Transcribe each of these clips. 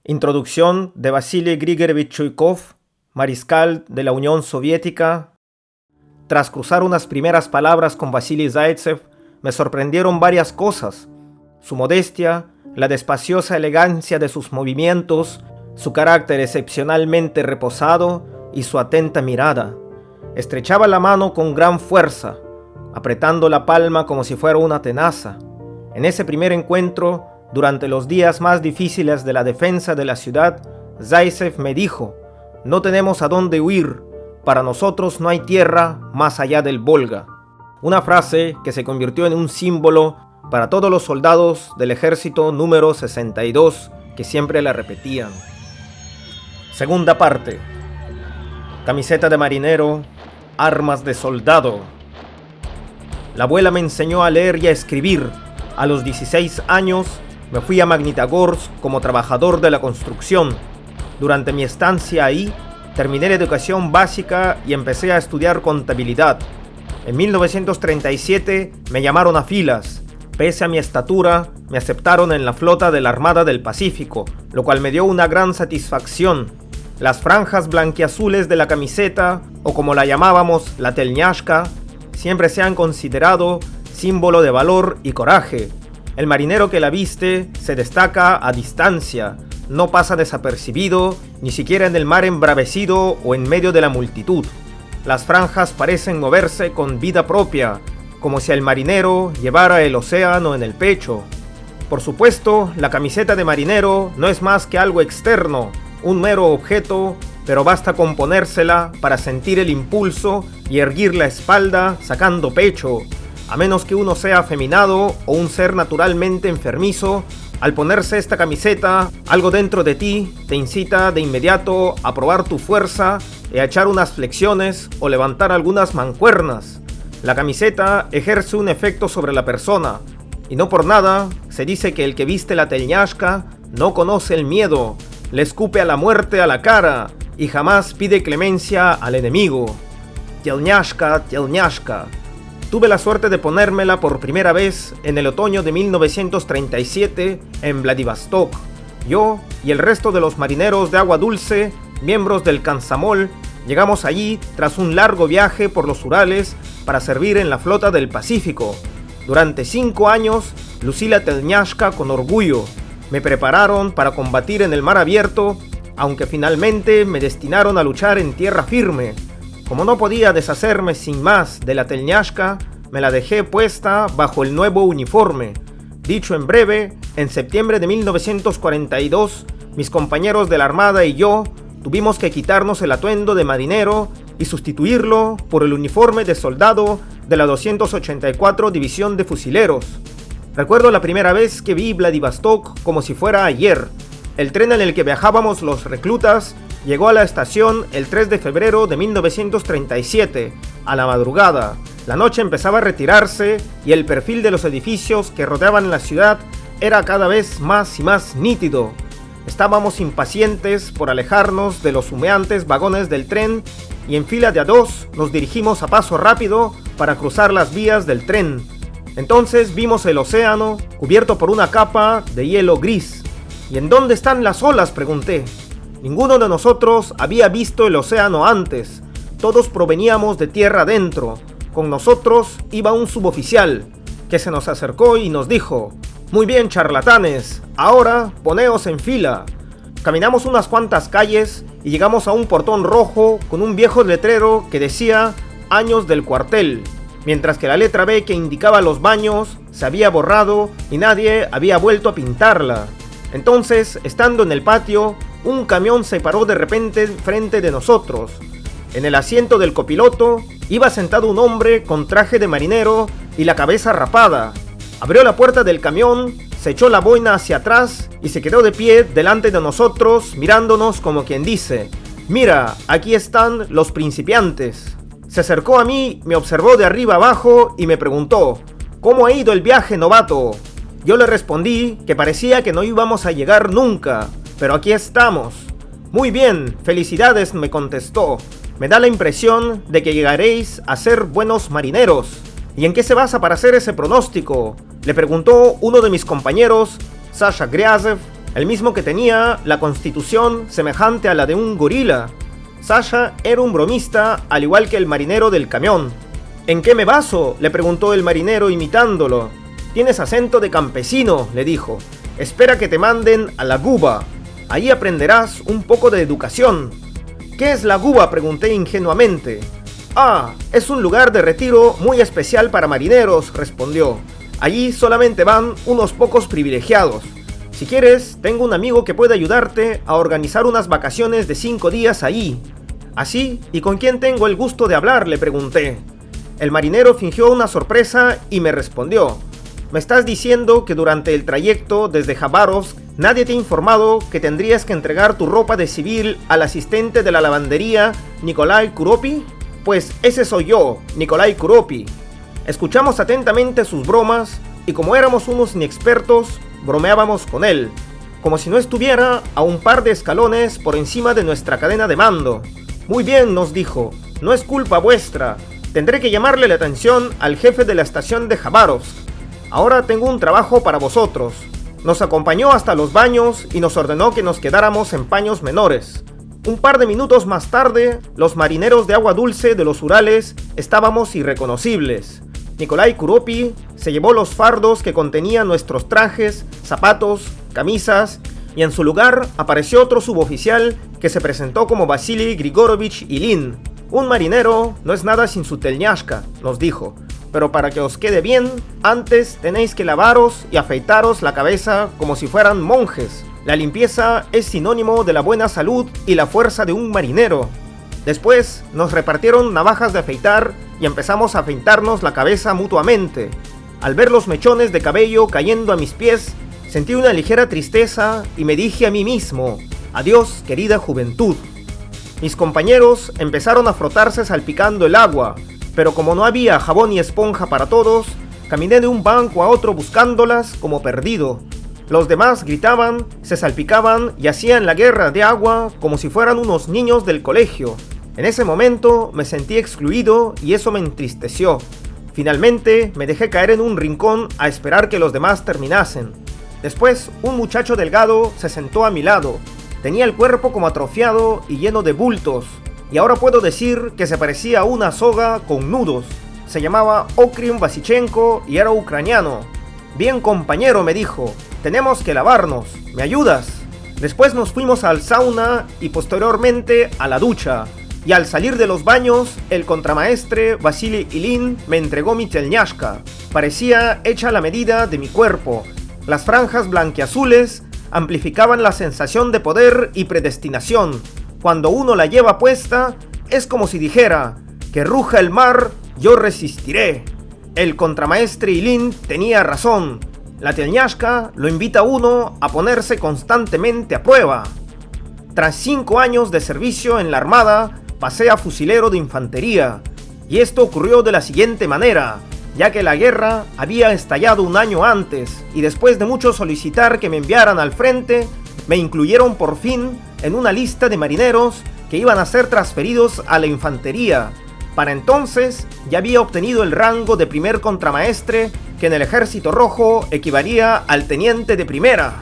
Introducción de Vasily Grigorievich Chuikov, mariscal de la Unión Soviética. Tras cruzar unas primeras palabras con Vasily Zaitsev, me sorprendieron varias cosas: su modestia, la despaciosa elegancia de sus movimientos, su carácter excepcionalmente reposado y su atenta mirada. Estrechaba la mano con gran fuerza, apretando la palma como si fuera una tenaza. En ese primer encuentro, durante los días más difíciles de la defensa de la ciudad, Zaitsev me dijo: «No tenemos a dónde huir, para nosotros no hay tierra más allá del Volga». Una frase que se convirtió en un símbolo para todos los soldados del ejército número 62 que siempre la repetían. Segunda parte. Camiseta de marinero, armas de soldado. La abuela me enseñó a leer y a escribir. A los 16 años me fui a Magnitogorsk como trabajador de la construcción. Durante mi estancia ahí, terminé la educación básica y empecé a estudiar contabilidad. En 1937 me llamaron a filas. Pese a mi estatura, me aceptaron en la flota de la Armada del Pacífico, lo cual me dio una gran satisfacción. Las franjas blanquiazules de la camiseta, o como la llamábamos, la telñashka, siempre se han considerado símbolo de valor y coraje. El marinero que la viste se destaca a distancia, no pasa desapercibido, ni siquiera en el mar embravecido o en medio de la multitud. Las franjas parecen moverse con vida propia, como si el marinero llevara el océano en el pecho. Por supuesto, la camiseta de marinero no es más que algo externo, un mero objeto, pero basta con ponérsela para sentir el impulso y erguir la espalda sacando pecho. A menos que uno sea afeminado o un ser naturalmente enfermizo, al ponerse esta camiseta, algo dentro de ti te incita de inmediato a probar tu fuerza y a echar unas flexiones o levantar algunas mancuernas. La camiseta ejerce un efecto sobre la persona, y no por nada se dice que el que viste la telñashka no conoce el miedo, le escupe a la muerte a la cara y jamás pide clemencia al enemigo. Telñashka, telñashka. Tuve la suerte de ponérmela por primera vez en el otoño de 1937 en Vladivostok. Yo y el resto de los marineros de agua dulce, miembros del Kansamol, llegamos allí tras un largo viaje por los Urales para servir en la flota del Pacífico. Durante 5 años lucí la telñashka con orgullo. Me prepararon para combatir en el mar abierto, aunque finalmente me destinaron a luchar en tierra firme. Como no podía deshacerme sin más de la telñashka, me la dejé puesta bajo el nuevo uniforme. Dicho en breve, en septiembre de 1942, mis compañeros de la Armada y yo tuvimos que quitarnos el atuendo de marinero y sustituirlo por el uniforme de soldado de la 284 División de Fusileros. Recuerdo la primera vez que vi Vladivostok como si fuera ayer. El tren en el que viajábamos los reclutas llegó a la estación el 3 de febrero de 1937, a la madrugada. La noche empezaba a retirarse y el perfil de los edificios que rodeaban la ciudad era cada vez más y más nítido. Estábamos impacientes por alejarnos de los humeantes vagones del tren y en fila de a dos nos dirigimos a paso rápido para cruzar las vías del tren. Entonces vimos el océano cubierto por una capa de hielo gris. ¿Y en dónde están las olas?, pregunté. Ninguno de nosotros había visto el océano antes. Todos proveníamos de tierra adentro. Con nosotros iba un suboficial, que se nos acercó y nos dijo: «Muy bien, charlatanes, ahora poneos en fila». Caminamos unas cuantas calles y llegamos a un portón rojo con un viejo letrero que decía «Años del cuartel», mientras que la letra B que indicaba los baños se había borrado y nadie había vuelto a pintarla. Entonces, estando en el patio, un camión se paró de repente frente de nosotros. En el asiento del copiloto iba sentado un hombre con traje de marinero y la cabeza rapada. Abrió la puerta del camión, se echó la boina hacia atrás y se quedó de pie delante de nosotros mirándonos como quien dice: «Mira, aquí están los principiantes». Se acercó a mí, me observó de arriba abajo y me preguntó: «¿Cómo ha ido el viaje, novato?». Yo le respondí que parecía que no íbamos a llegar nunca, pero aquí estamos. «Muy bien, felicidades», me contestó. «Me da la impresión de que llegaréis a ser buenos marineros». «¿Y en qué se basa para hacer ese pronóstico?», le preguntó uno de mis compañeros, Sasha Gryazev, el mismo que tenía la constitución semejante a la de un gorila. Sasha era un bromista, al igual que el marinero del camión. ¿En qué me baso?, le preguntó el marinero imitándolo. Tienes acento de campesino, le dijo. Espera que te manden a la Guba. Ahí aprenderás un poco de educación. ¿Qué es la Guba?, pregunté ingenuamente. Ah, es un lugar de retiro muy especial para marineros, respondió. Allí solamente van unos pocos privilegiados. Si quieres, tengo un amigo que puede ayudarte a organizar unas vacaciones de 5 días allí. ¿Así? ¿Y con quién tengo el gusto de hablar?, le pregunté. El marinero fingió una sorpresa y me respondió. ¿Me estás diciendo que durante el trayecto desde Jabárovsk nadie te ha informado que tendrías que entregar tu ropa de civil al asistente de la lavandería, Nikolai Kuropi? Pues ese soy yo, Nikolai Kuropi. Escuchamos atentamente sus bromas y como éramos unos inexpertos, bromeábamos con él, como si no estuviera a un par de escalones por encima de nuestra cadena de mando. Muy bien, nos dijo, no es culpa vuestra. Tendré que llamarle la atención al jefe de la estación de Jabárovsk. Ahora tengo un trabajo para vosotros. Nos acompañó hasta los baños y nos ordenó que nos quedáramos en paños menores. Un par de minutos más tarde, los marineros de agua dulce de los Urales estábamos irreconocibles. Nikolai Kuropi se llevó los fardos que contenían nuestros trajes, zapatos, camisas, y en su lugar apareció otro suboficial que se presentó como Vasily Grigorovich Ilin. Un marinero no es nada sin su telñashka, nos dijo, pero para que os quede bien, antes tenéis que lavaros y afeitaros la cabeza como si fueran monjes. La limpieza es sinónimo de la buena salud y la fuerza de un marinero. Después nos repartieron navajas de afeitar y empezamos a afeitarnos la cabeza mutuamente. Al ver los mechones de cabello cayendo a mis pies, sentí una ligera tristeza y me dije a mí mismo, adiós querida juventud. Mis compañeros empezaron a frotarse salpicando el agua, pero como no había jabón y esponja para todos, caminé de un banco a otro buscándolas como perdido. Los demás gritaban, se salpicaban y hacían la guerra de agua como si fueran unos niños del colegio. En ese momento me sentí excluido y eso me entristeció. Finalmente me dejé caer en un rincón a esperar que los demás terminasen. Después un muchacho delgado se sentó a mi lado. Tenía el cuerpo como atrofiado y lleno de bultos, y ahora puedo decir que se parecía a una soga con nudos. Se llamaba Okrim Vasichenko y era ucraniano. Bien compañero, me dijo, tenemos que lavarnos, ¿me ayudas? Después nos fuimos al sauna y posteriormente a la ducha, y al salir de los baños, el contramaestre Vasily Ilin me entregó mi telñashka. Parecía hecha a la medida de mi cuerpo. Las franjas blanquiazules amplificaban la sensación de poder y predestinación. Cuando uno la lleva puesta, es como si dijera, que ruja el mar, yo resistiré. El contramaestre Ilin tenía razón. La telñashka lo invita a uno a ponerse constantemente a prueba. Tras 5 años de servicio en la Armada, pasé a fusilero de infantería. Y esto ocurrió de la siguiente manera, ya que la guerra había estallado un año antes, y después de mucho solicitar que me enviaran al frente, me incluyeron por fin en una lista de marineros que iban a ser transferidos a la infantería. Para entonces ya había obtenido el rango de primer contramaestre, que en el Ejército Rojo equivalía al teniente de primera.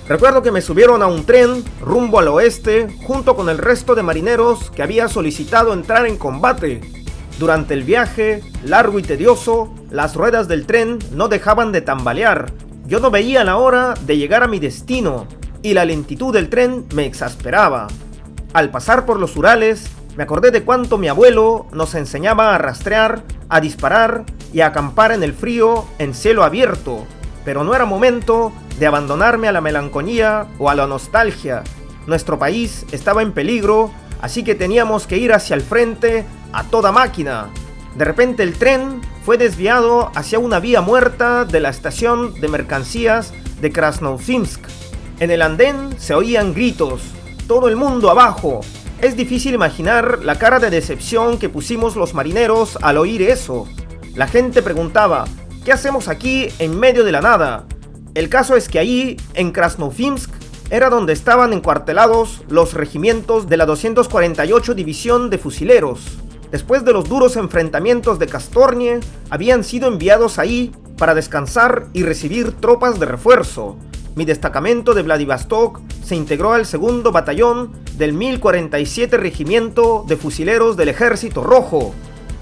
Recuerdo que me subieron a un tren rumbo al oeste junto con el resto de marineros que había solicitado entrar en combate. Durante el viaje, largo y tedioso, las ruedas del tren no dejaban de tambalear. Yo no veía la hora de llegar a mi destino y la lentitud del tren me exasperaba. Al pasar por los Urales, me acordé de cuánto mi abuelo nos enseñaba a rastrear, a disparar y a acampar en el frío en cielo abierto, pero no era momento de abandonarme a la melancolía o a la nostalgia. Nuestro país estaba en peligro, así que teníamos que ir hacia el frente a toda máquina. De repente el tren fue desviado hacia una vía muerta de la estación de mercancías de Krasnoufimsk. En el andén se oían gritos, todo el mundo abajo. Es difícil imaginar la cara de decepción que pusimos los marineros al oír eso. La gente preguntaba, ¿qué hacemos aquí en medio de la nada? El caso es que ahí, en Krasnoufimsk, era donde estaban encuartelados los regimientos de la 248 División de Fusileros. Después de los duros enfrentamientos de Kastornie, habían sido enviados ahí para descansar y recibir tropas de refuerzo. Mi destacamento de Vladivostok se integró al segundo batallón del 1047 Regimiento de Fusileros del Ejército Rojo.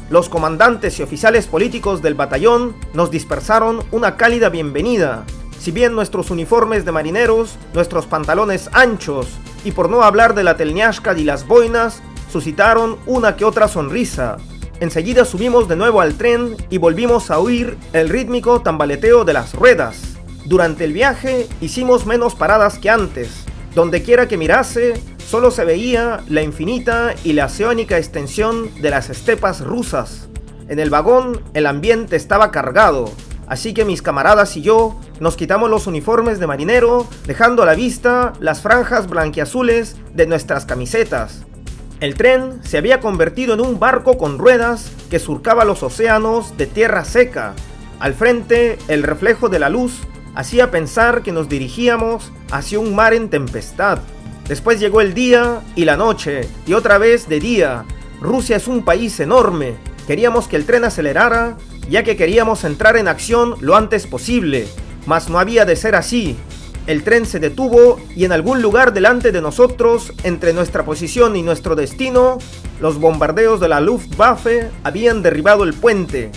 Los comandantes y oficiales políticos del batallón nos dispersaron una cálida bienvenida. Si bien nuestros uniformes de marineros, nuestros pantalones anchos y por no hablar de la telniashka y las boinas, suscitaron una que otra sonrisa. Enseguida subimos de nuevo al tren y volvimos a oír el rítmico tambaleteo de las ruedas. Durante el viaje hicimos menos paradas que antes. Donde quiera que mirase, solo se veía la infinita y la oceánica extensión de las estepas rusas. En el vagón el ambiente estaba cargado, así que mis camaradas y yo nos quitamos los uniformes de marinero, dejando a la vista las franjas blanquiazules de nuestras camisetas. El tren se había convertido en un barco con ruedas que surcaba los océanos de tierra seca. Al frente, el reflejo de la luz hacía pensar que nos dirigíamos hacia un mar en tempestad. Después llegó el día y la noche, y otra vez de día. Rusia es un país enorme. Queríamos que el tren acelerara, ya que queríamos entrar en acción lo antes posible. Mas no había de ser así. El tren se detuvo y en algún lugar delante de nosotros, entre nuestra posición y nuestro destino, los bombardeos de la Luftwaffe habían derribado el puente.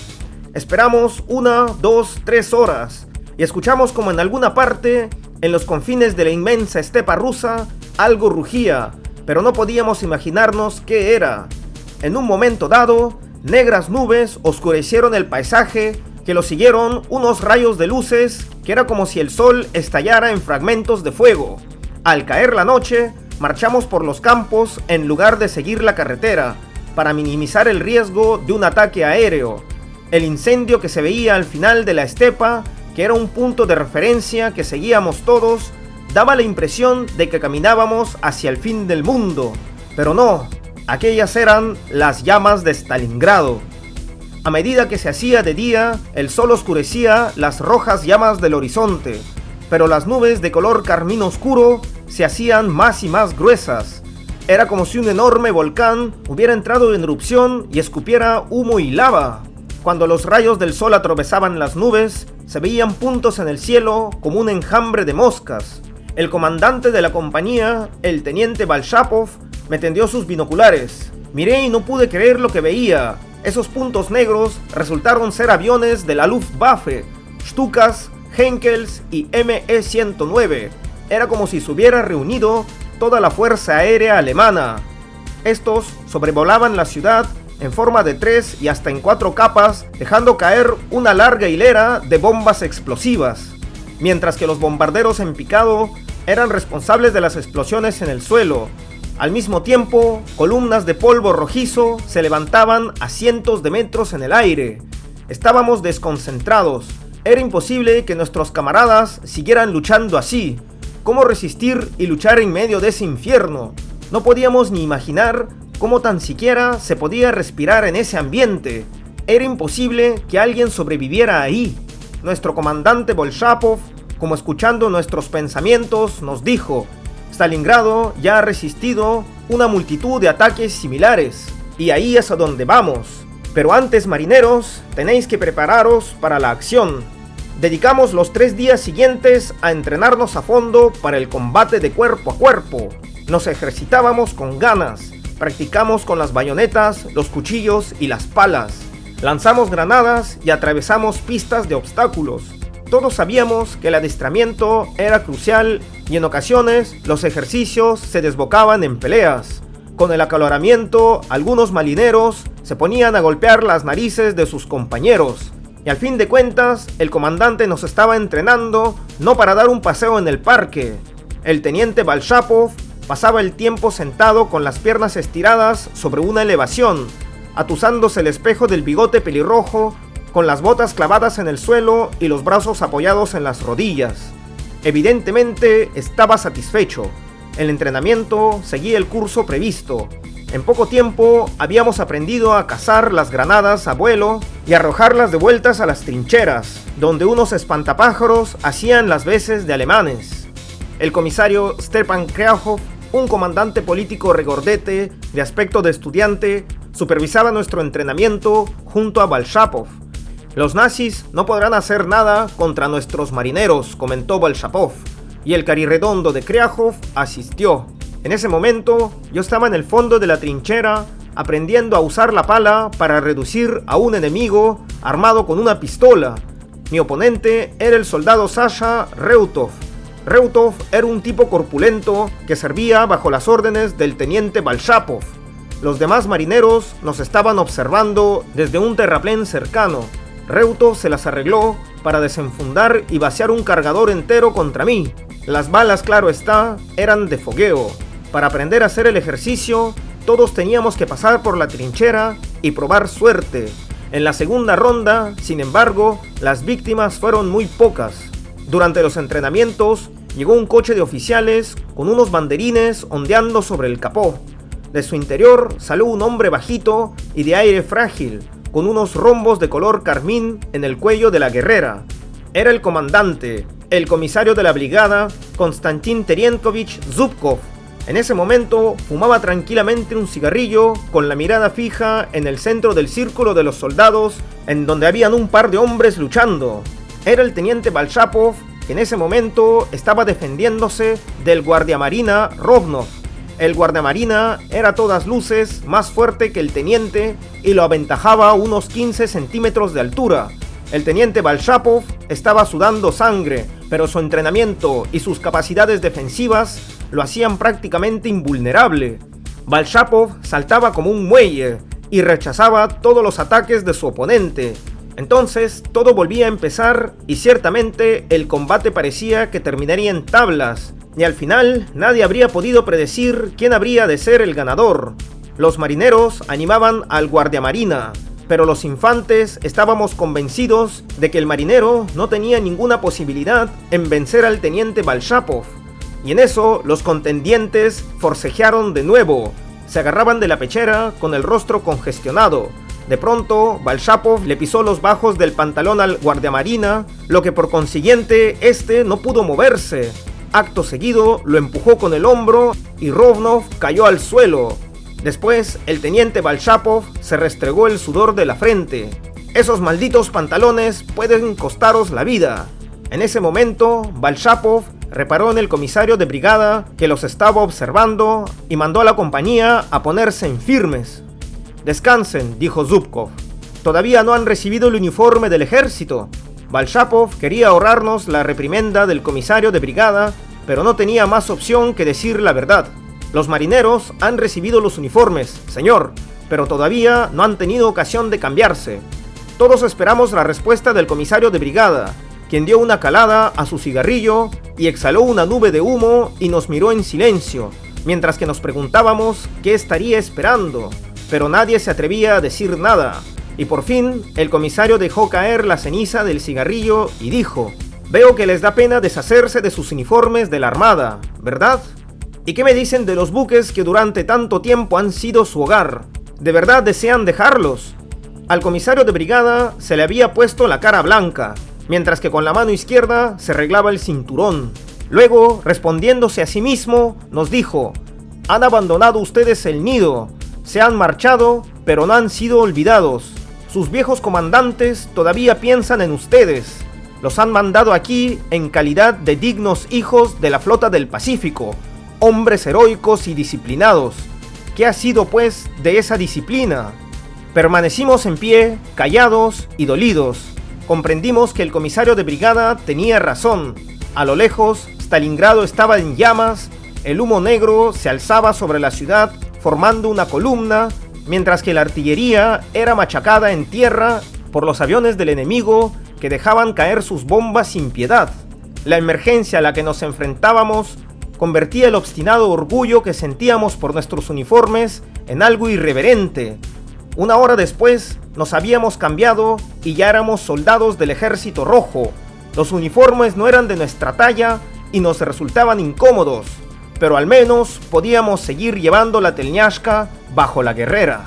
Esperamos 1, 2, 3 horas y escuchamos como en alguna parte, en los confines de la inmensa estepa rusa, algo rugía, pero no podíamos imaginarnos qué era. En un momento dado, negras nubes oscurecieron el paisaje, que lo siguieron unos rayos de luces que era como si el sol estallara en fragmentos de fuego. Al caer la noche, marchamos por los campos en lugar de seguir la carretera, para minimizar el riesgo de un ataque aéreo. El incendio que se veía al final de la estepa, que era un punto de referencia que seguíamos todos, daba la impresión de que caminábamos hacia el fin del mundo. Pero no, aquellas eran las llamas de Stalingrado. A medida que se hacía de día, el sol oscurecía las rojas llamas del horizonte, pero las nubes de color carmín oscuro se hacían más y más gruesas. Era como si un enorme volcán hubiera entrado en erupción y escupiera humo y lava. Cuando los rayos del sol atravesaban las nubes, se veían puntos en el cielo como un enjambre de moscas. El comandante de la compañía, el teniente Balshapov, me tendió sus binoculares. Miré y no pude creer lo que veía. Esos puntos negros resultaron ser aviones de la Luftwaffe, Stukas, Henkels y ME-109. Era como si se hubiera reunido toda la fuerza aérea alemana. Estos sobrevolaban la ciudad en forma de 3 y hasta en 4 capas, dejando caer una larga hilera de bombas explosivas, mientras que los bombarderos en picado eran responsables de las explosiones en el suelo. Al mismo tiempo, columnas de polvo rojizo se levantaban a cientos de metros en el aire. Estábamos desconcentrados. Era imposible que nuestros camaradas siguieran luchando así. ¿Cómo resistir y luchar en medio de ese infierno? No podíamos ni imaginar cómo tan siquiera se podía respirar en ese ambiente. Era imposible que alguien sobreviviera ahí. Nuestro comandante Bolshapov, como escuchando nuestros pensamientos, nos dijo: Stalingrado ya ha resistido una multitud de ataques similares, y ahí es a donde vamos. Pero antes, marineros, tenéis que prepararos para la acción. Dedicamos los 3 días siguientes a entrenarnos a fondo para el combate de cuerpo a cuerpo. Nos ejercitábamos con ganas, practicamos con las bayonetas, los cuchillos y las palas. Lanzamos granadas y atravesamos pistas de obstáculos. Todos sabíamos que el adiestramiento era crucial y en ocasiones los ejercicios se desbocaban en peleas. Con el acaloramiento, algunos marineros se ponían a golpear las narices de sus compañeros. Y al fin de cuentas, el comandante nos estaba entrenando no para dar un paseo en el parque. El teniente Balshapov pasaba el tiempo sentado con las piernas estiradas sobre una elevación, atusándose el espejo del bigote pelirrojo, con las botas clavadas en el suelo y los brazos apoyados en las rodillas. Evidentemente estaba satisfecho. El entrenamiento seguía el curso previsto. En poco tiempo habíamos aprendido a cazar las granadas a vuelo y arrojarlas de vueltas a las trincheras, donde unos espantapájaros hacían las veces de alemanes. El comisario Stepan Kryachov, un comandante político regordete de aspecto de estudiante, supervisaba nuestro entrenamiento junto a Balshapov. Los nazis no podrán hacer nada contra nuestros marineros, comentó Balshapov. y el carirredondo de Kryachov asistió. En ese momento, yo estaba en el fondo de la trinchera, aprendiendo a usar la pala para reducir a un enemigo armado con una pistola. Mi oponente era el soldado Sasha Reutov. Reutov era un tipo corpulento que servía bajo las órdenes del teniente Balshapov. Los demás marineros nos estaban observando desde un terraplén cercano. Reutov se las arregló para desenfundar y vaciar un cargador entero contra mí. Las balas, claro está, eran de fogueo. Para aprender a hacer el ejercicio, todos teníamos que pasar por la trinchera y probar suerte. En la segunda ronda, sin embargo, las víctimas fueron muy pocas. Durante los entrenamientos, llegó un coche de oficiales con unos banderines ondeando sobre el capó. De su interior salió un hombre bajito y de aire frágil, con unos rombos de color carmín en el cuello de la guerrera. Era el comandante, el comisario de la brigada, Konstantin Terienkovich Zubkov. En ese momento fumaba tranquilamente un cigarrillo con la mirada fija en el centro del círculo de los soldados, en donde habían un par de hombres luchando. Era el teniente Balshapov, que en ese momento estaba defendiéndose del guardiamarina Rovnov. El guardiamarina era a todas luces más fuerte que el teniente y lo aventajaba unos 15 centímetros de altura. El teniente Balshapov estaba sudando sangre, pero su entrenamiento y sus capacidades defensivas lo hacían prácticamente invulnerable. Balshapov saltaba como un muelle y rechazaba todos los ataques de su oponente. Entonces todo volvía a empezar y ciertamente el combate parecía que terminaría en tablas, y al final nadie habría podido predecir quién habría de ser el ganador. Los marineros animaban al guardiamarina, pero los infantes estábamos convencidos de que el marinero no tenía ninguna posibilidad en vencer al teniente Balshapov. Y en eso los contendientes forcejearon de nuevo, se agarraban de la pechera con el rostro congestionado. De pronto, Balshapov le pisó los bajos del pantalón al guardiamarina, lo que por consiguiente este no pudo moverse. Acto seguido lo empujó con el hombro y Rovnov cayó al suelo. Después, el teniente Balshapov se restregó el sudor de la frente. Esos malditos pantalones pueden costaros la vida. En ese momento, Balshapov reparó en el comisario de brigada que los estaba observando y mandó a la compañía a ponerse en firmes. «Descansen», dijo Zubkov. «Todavía no han recibido el uniforme del ejército». Balshapov quería ahorrarnos la reprimenda del comisario de brigada, pero no tenía más opción que decir la verdad. «Los marineros han recibido los uniformes, señor, pero todavía no han tenido ocasión de cambiarse». Todos esperamos la respuesta del comisario de brigada, quien dio una calada a su cigarrillo y exhaló una nube de humo y nos miró en silencio, mientras que nos preguntábamos qué estaría esperando, pero nadie se atrevía a decir nada. Y por fin, el comisario dejó caer la ceniza del cigarrillo y dijo: «Veo que les da pena deshacerse de sus uniformes de la armada, ¿verdad? ¿Y qué me dicen de los buques que durante tanto tiempo han sido su hogar? ¿De verdad desean dejarlos?». Al comisario de brigada se le había puesto la cara blanca, mientras que con la mano izquierda se arreglaba el cinturón. Luego, respondiéndose a sí mismo, nos dijo: «Han abandonado ustedes el nido, se han marchado, pero no han sido olvidados. Sus viejos comandantes todavía piensan en ustedes. Los han mandado aquí en calidad de dignos hijos de la flota del Pacífico, hombres heroicos y disciplinados. ¿Qué ha sido, pues, de esa disciplina?». Permanecimos en pie, callados y dolidos. Comprendimos que el comisario de brigada tenía razón. A lo lejos, Stalingrado estaba en llamas, el humo negro se alzaba sobre la ciudad formando una columna, mientras que la artillería era machacada en tierra por los aviones del enemigo que dejaban caer sus bombas sin piedad. La emergencia a la que nos enfrentábamos convertía el obstinado orgullo que sentíamos por nuestros uniformes en algo irreverente. Una hora después nos habíamos cambiado y ya éramos soldados del Ejército Rojo. Los uniformes no eran de nuestra talla y nos resultaban incómodos, pero al menos podíamos seguir llevando la telñashka bajo la guerrera.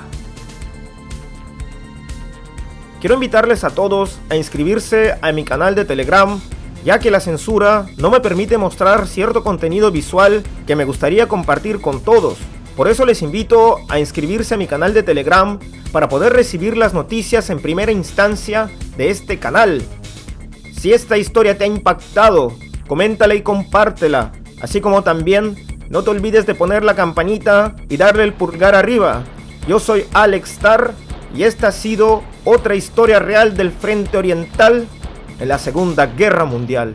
Quiero invitarles a todos a inscribirse a mi canal de Telegram, ya que la censura no me permite mostrar cierto contenido visual que me gustaría compartir con todos. Por eso les invito a inscribirse a mi canal de Telegram para poder recibir las noticias en primera instancia de este canal. Si esta historia te ha impactado coméntala y compártela, así como también no te olvides de poner la campanita y darle el pulgar arriba. Yo soy Alex Tar y esta ha sido otra historia real del Frente Oriental en la Segunda Guerra Mundial.